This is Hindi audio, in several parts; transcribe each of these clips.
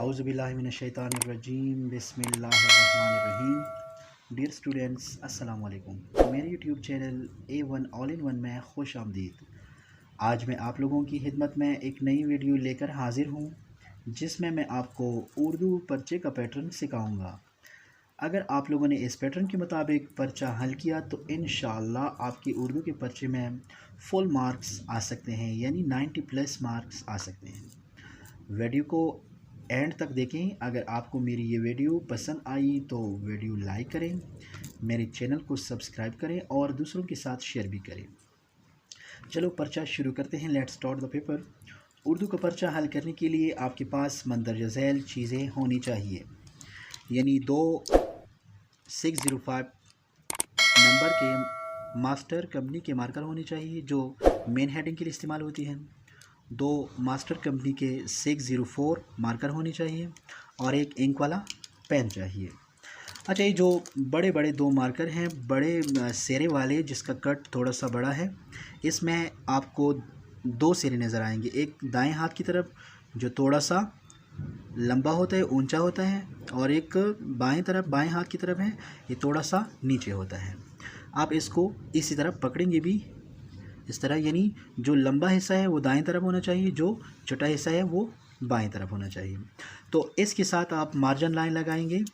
औज़ुबिल्लाहिमिनश्शैतानिर्रजीम बिस्मिल्लाहिर्रहमानिर्रहीम। डियर स्टूडेंट्स, अस्सलाम वालेकुम। मेरे YouTube channel A1 all in one में खुश आमदीद। आज मैं आप लोगों की खिदमत में एक नई वीडियो लेकर हाजिर हूँ जिसमें मैं आपको उर्दू पर्चे का पैटर्न सिखाऊंगा। अगर आप लोगों ने इस पैटर्न के मुताबिक पर्चा हल किया तो इंशाअल्लाह आपकी उर्दू के पर्चे में फुल मार्क्स आ सकते हैं, यानी 90+ मार्क्स आ सकते हैं। वीडियो को एंड तक देखें। अगर आपको मेरी ये वीडियो पसंद आई तो वीडियो लाइक करें, मेरे चैनल को सब्सक्राइब करें और दूसरों के साथ शेयर भी करें। चलो पर्चा शुरू करते हैं। Let's start the paper. Urdu का पर्चा हल करने के लिए आपके पास मंदरजा झैल चीज़ें होनी चाहिए, यानी 2605 नंबर के मास्टर कंपनी के मार्कर होने चाहिए जो मेन हेडिंग के लिए इस्तेमाल होती हैं। 2 मास्टर कंपनी के 604 मार्कर होने चाहिए और एक इंक वाला पेन चाहिए। अच्छा, ये जो बड़े बड़े 2 मार्कर हैं, बड़े सिरे वाले जिसका कट थोड़ा सा बड़ा है, इसमें आपको 2 सिरे नज़र आएंगे। एक दाएं हाथ की तरफ जो थोड़ा सा लंबा होता है, ऊंचा होता है, और एक बाएं तरफ बाएं हाथ की तरफ है, ये थोड़ा सा नीचे होता है। आप इसको इसी तरफ पकड़ेंगे भी इस तरह, यानी जो लंबा हिस्सा है वो दाएं तरफ होना चाहिए, जो छोटा हिस्सा है वो बाएं तरफ होना चाहिए। तो इसके साथ आप मार्जिन लाइन लगाएंगे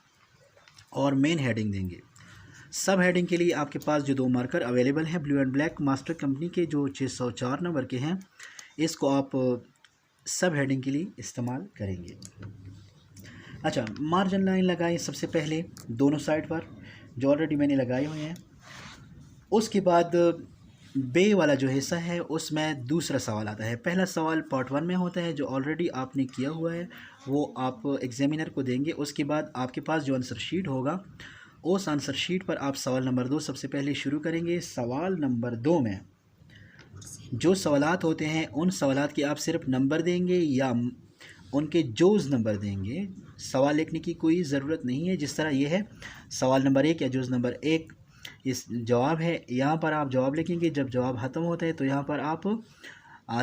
और मेन हेडिंग देंगे। सब हेडिंग के लिए आपके पास जो 2 मार्कर अवेलेबल हैं blue and black master company के जो 604 नंबर के हैं, इसको आप सब हेडिंग के लिए इस्तेमाल करेंगे। अच्छा, मार्जिन लाइन लगाएं सबसे पहले दोनों साइड पर, जो ऑलरेडी मैंने लगाए हुए हैं। उसके बाद बे वाला जो हिस्सा है उसमें दूसरा सवाल आता है। पहला सवाल पार्ट 1 में होता है जो ऑलरेडी आपने किया हुआ है, वो आप एग्जामिनर को देंगे। उसके बाद आपके पास जो आंसर शीट होगा, उस आंसर शीट पर आप सवाल नंबर 2 सबसे पहले शुरू करेंगे। सवाल नंबर 2 में जो सवालात होते हैं उन सवालात के आप सिर्फ नंबर देंगे या उनके जोज़ नंबर देंगे। सवाल लिखने की कोई ज़रूरत नहीं है। जिस तरह ये है सवाल नंबर 1 या जोज़ नंबर 1 इस जवाब है, यहाँ पर आप जवाब लिखेंगे। जब जवाब ख़त्म होता है तो यहाँ पर आप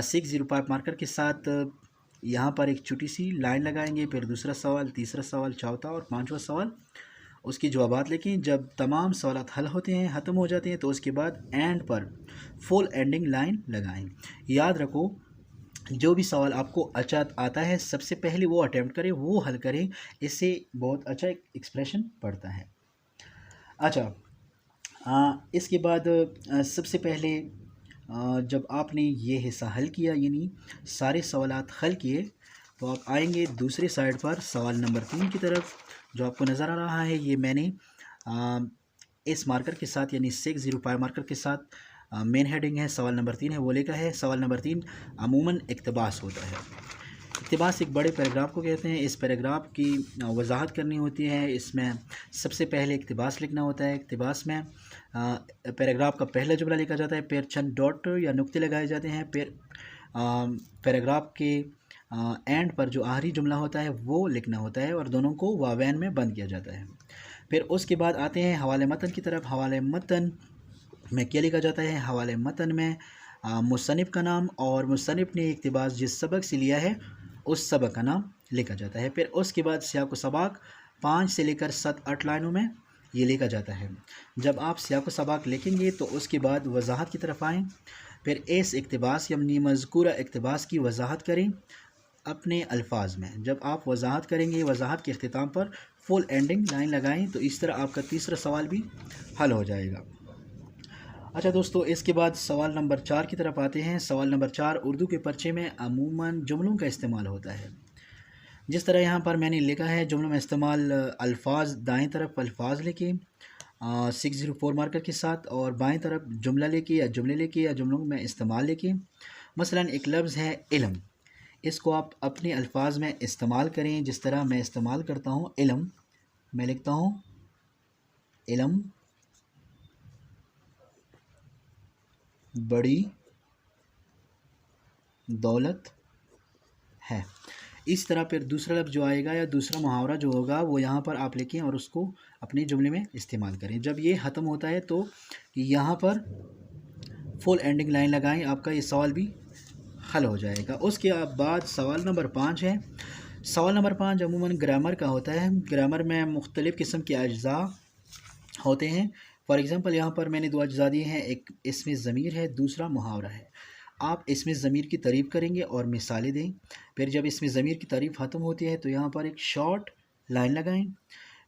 605 मार्कर के साथ यहाँ पर एक छोटी सी लाइन लगाएंगे। फिर दूसरा सवाल, तीसरा सवाल, चौथा और 5वां सवाल, उसकी जवाबात लिखें। जब तमाम सवाल हल होते हैं, ख़त्म हो जाते हैं, तो उसके बाद एंड पर फुल एंडिंग लाइन लगाएं। याद रखो, जो भी सवाल आपको अच्छा आता है सबसे पहले वो अटैम्प्ट करें, वो हल करें। इससे बहुत अच्छा एक्सप्रेशन पड़ता है। अच्छा, इसके बाद सबसे पहले जब आपने ये हिस्सा हल किया, यानी सारे सवालात हल किए, तो आप आएंगे दूसरे साइड पर सवाल नंबर 3 की तरफ। जो आपको नज़र आ रहा है, ये मैंने इस मार्कर के साथ यानी 605 मार्कर के साथ मेन हेडिंग है, सवाल नंबर 3 है, वो लिखा है। सवाल नंबर 3 अमूमन इक़्तिबास होता है। इक़्तिबास एक बड़े पैराग्राफ को कहते हैं। इस पैराग्राफ की वजाहत करनी होती है। इसमें सबसे पहले इक़्तिबास लिखना होता है। इक़्तिबास में पैराग्राफ का पहला जुमला लिखा जाता है, फिर चंद डॉट या नुक्ते लगाए जाते हैं, फिर पैराग्राफ के एंड पर जो आखिरी जुमला होता है वो लिखना होता है और दोनों को वावैन में बंद किया जाता है। फिर उसके बाद आते हैं हवाले मतन की तरफ। हवाले मतन में क्या लिखा जाता है? हवाले मतन में मुसन्निफ़ का नाम और मुसन्निफ़ ने इक़्तिबास जिस सबक से लिया है उस सबक का नाम लिखा जाता है। फिर उसके बाद सियाक़ व सबाक़ 5 से लेकर 7-8 लाइनों में ये लिखा जाता है। जब आप सियाक़ व सबाक़ लिखेंगे तो उसके बाद वजाहत की तरफ आएँ। फिर इस इक़्तिबास यानी मज़कूरा इक़्तिबास की वजाहत करें अपने अल्फाज में। जब आप वजाहत करेंगे, वजाहत के अख्तिताम पर फुल एंडिंग लाइन लगाएं, तो इस तरह आपका तीसरा सवाल भी हल हो जाएगा। अच्छा दोस्तों, इसके बाद सवाल नंबर 4 की तरफ आते हैं। सवाल नंबर 4 उर्दू के पर्चे में अमूमन जुमलों का इस्तेमाल होता है। जिस तरह यहाँ पर मैंने लिखा है, जुमलों में इस्तेमाल अल्फाज, दाएं तरफ अल्फाज लेके 604 मार्कर के साथ, और बाएं तरफ जुमला लेके या जुमले लेके या जुमलों में इस्तेमाल लेके। मसलन एक लफ्ज़ है इल्म, इसको आप अपने अल्फाज में इस्तेमाल करें। जिस तरह मैं इस्तेमाल करता हूँ इल्म, मैं लिखता हूँ इल्म बड़ी दौलत है। इस तरह फिर दूसरा लफ्ज़ जो आएगा या दूसरा मुहावरा जो होगा वो यहाँ पर आप लिखें और उसको अपने जुमले में इस्तेमाल करें। जब ये ख़त्म होता है तो यहाँ पर फुल एंडिंग लाइन लगाएं, आपका ये सवाल भी हल हो जाएगा। उसके बाद सवाल नंबर 5 है। सवाल नंबर 5 अमूमन ग्रामर का होता है। ग्रामर में मुख्तलिफ़ किस्म के अज्जा होते हैं। फॉर एग्ज़ाम्पल यहाँ पर मैंने 2 अज्जा दिए हैं, एक इसमें ज़मीर है, दूसरा मुहावरा है। आप इसमें ज़मीर की तारीफ़ करेंगे और मिसालें दें। फिर जब इसमें ज़मीर की तारीफ़ ख़त्म होती है तो यहाँ पर एक शॉर्ट लाइन लगाएं।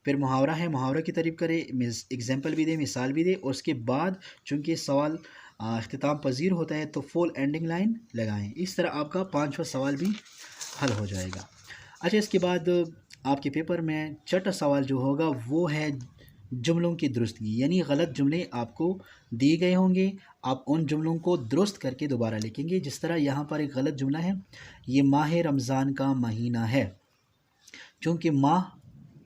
फिर मुहावरा है, मुहावरा की तारीफ़ करें, एग्ज़ाम्पल भी दें, मिसाल भी दें, और उसके बाद चूँकि सवाल इख्तिताम पज़ीर होता है तो फुल एंडिंग लाइन लगाएं। इस तरह आपका 5वां सवाल भी हल हो जाएगा। अच्छा, इसके बाद आपके पेपर में छठा सवाल जो होगा वो है जुमलों की दुरुस्ती, यानी गलत जुमले आपको दिए गए होंगे, आप उन जुमलों को दुरुस्त करके दोबारा लिखेंगे। जिस तरह यहाँ पर एक गलत जुमला है, ये माह रमज़ान का महीना है। चूँकि माह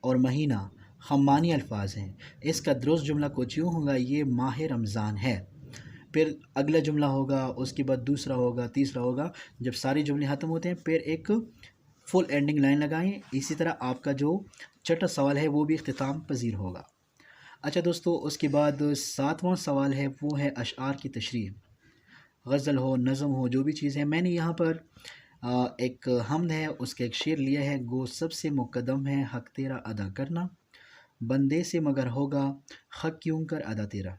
और महीना खम्मानी अल्फाज हैं, इसका दुरुस्त जुमला कुछ यूँ होगा, ये माह रमज़ान है। फिर अगला जुमला होगा, उसके बाद दूसरा होगा, तीसरा होगा। जब सारे जुमले ख़त्म होते हैं फिर एक फुल एंडिंग लाइन लगाएं। इसी तरह आपका जो छठा सवाल है वो भी इख्तिताम पज़ीर होगा। अच्छा दोस्तों, उसके बाद 7वां सवाल है वो है अशआर की तशरीह। गज़ल हो, नज़म हो, जो भी चीज़ है। मैंने यहाँ पर एक हमद है, उसका एक शेर लिया है। गो सबसे मुक़द्दम है हक़ तेरा अदा करना, बंदे से मगर होगा हक़ क्यों कर अदा तेरा।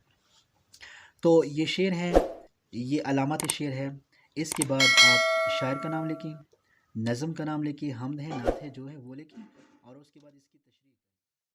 तो ये शेर है, ये अलामत शेर है। इसके बाद आप शायर का नाम लिखें, नज़म का नाम लिखिए, हमद है, नात है, जो है वो लिखिए, और उसके बाद इसकी तशरीह